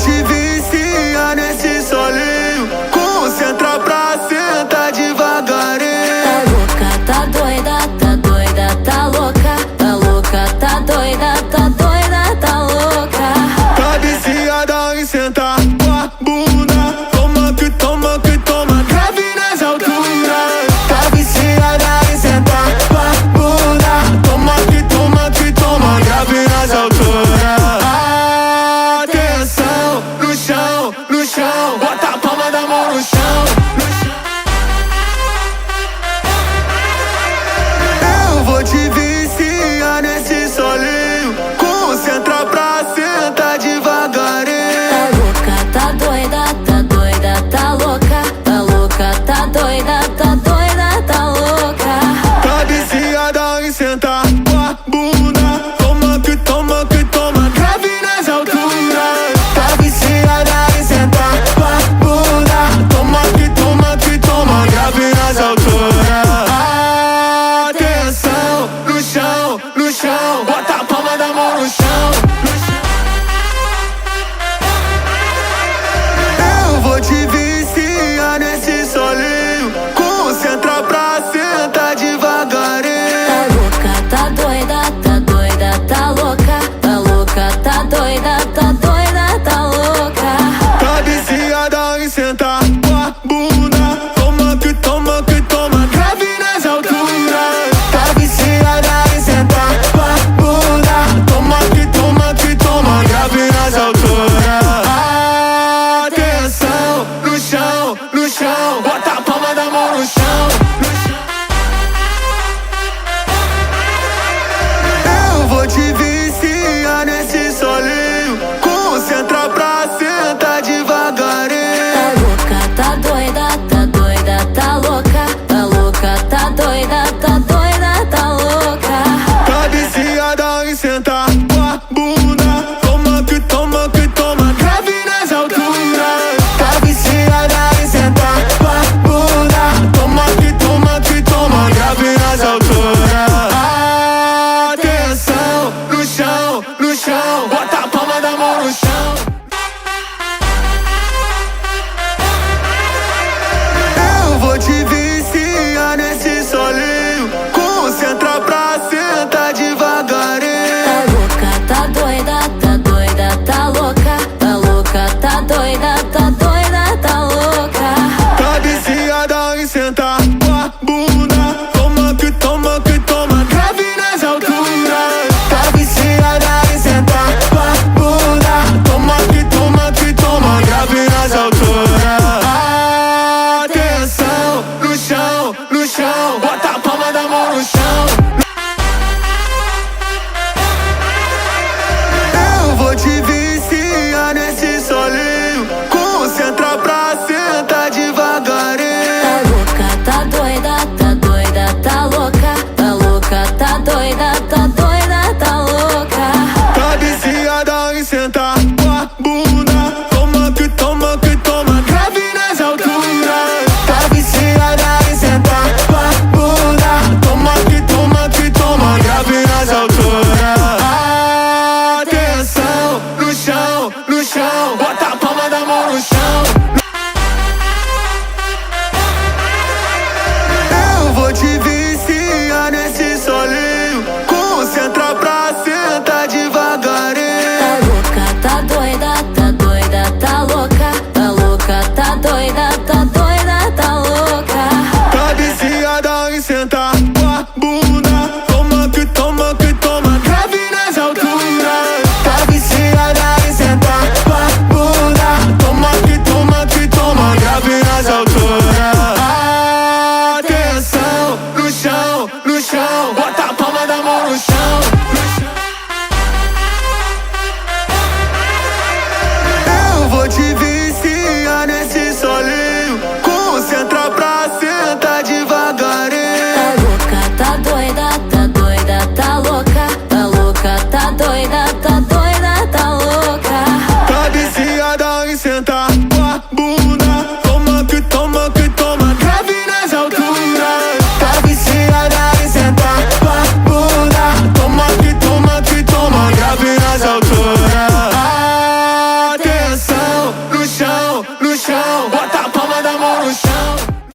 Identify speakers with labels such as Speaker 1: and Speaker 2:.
Speaker 1: te viciar nesse solinho. Concentra pra sentar devagarinho.
Speaker 2: Tá louca, tá doida, tá louca. Tá louca, tá doida, tá louca.
Speaker 1: Tá viciada em sentar com a bunda. Toma que toma que toma, grave nas alturas. Tá viciada em sentar com a bunda. Toma que toma que toma, grave nas alturas. Atenção, no chão, no chão. Bota a palma da mão no chão. Eu vou te viciar nesse solinho. Concentra pra sentar devagarinho.
Speaker 2: Tá louca, tá doida, tá louca. Tá louca, tá doida, tá louca.
Speaker 1: Tá viciada em sentar com a bunda. Toma que toma que toma, grave nas alturas. Tá viciada em sentar com a bunda. Toma que toma, grave nas alturas. Atenção, no chão, no chão. Bota a palma da mão no chão. Eu vou te viciar nesse solinho. Concentra pra sentar devagarinho.
Speaker 2: Tá louca, tá doida, tá louca. Tá louca, tá doida, tá louca.
Speaker 1: Tá viciada em sentar com a bunda. Toma que toma que toma, grave nas alturas. Tá viciada em sentar com a bunda. Toma que toma, grave nas alturas. Atenção, no chão, no chão. Bota a palma da mão no chão. Eu vou te viciar nesse solinho. Concentra pra sentar devagarinho.
Speaker 2: Tá louca, tá doida, tá louca. Tá louca, tá doida, tá louca.
Speaker 1: Tá viciada em sentar com a bunda. Toma que toma que toma, grave nas alturas. Tá viciada em sentar com a bunda. Toma que toma, grave nas alturas. Atenção, no chão, no chão. Bota a palma da mão no chão. Eu vou te viciar nesse solinho. Concentra pra sentar devagarinho.
Speaker 2: Tá louca, tá doida, tá louca. Tá louca, tá doida, tá louca.
Speaker 1: Tá viciada em sentar com a bunda. Toma que toma que toma, grave nas alturas. Tá viciada em sentar com a bunda. Toma que toma, grave nas alturas. Atenção, no chão, no chão. Bota a palma da mão no chão. Eu vou te viciar nesse solinho. Concentra pra sentar devagarinho.
Speaker 2: Tá louca, tá doida, tá louca. Tá louca, tá doida, tá louca.
Speaker 1: Tá viciada em sentar com a bunda. Toma que toma que toma, grave nas alturas. Tá viciada em sentar com a bunda. Toma que toma, grave nas alturas. Atenção, no chão, no chão. Bota a palma da mão no chão.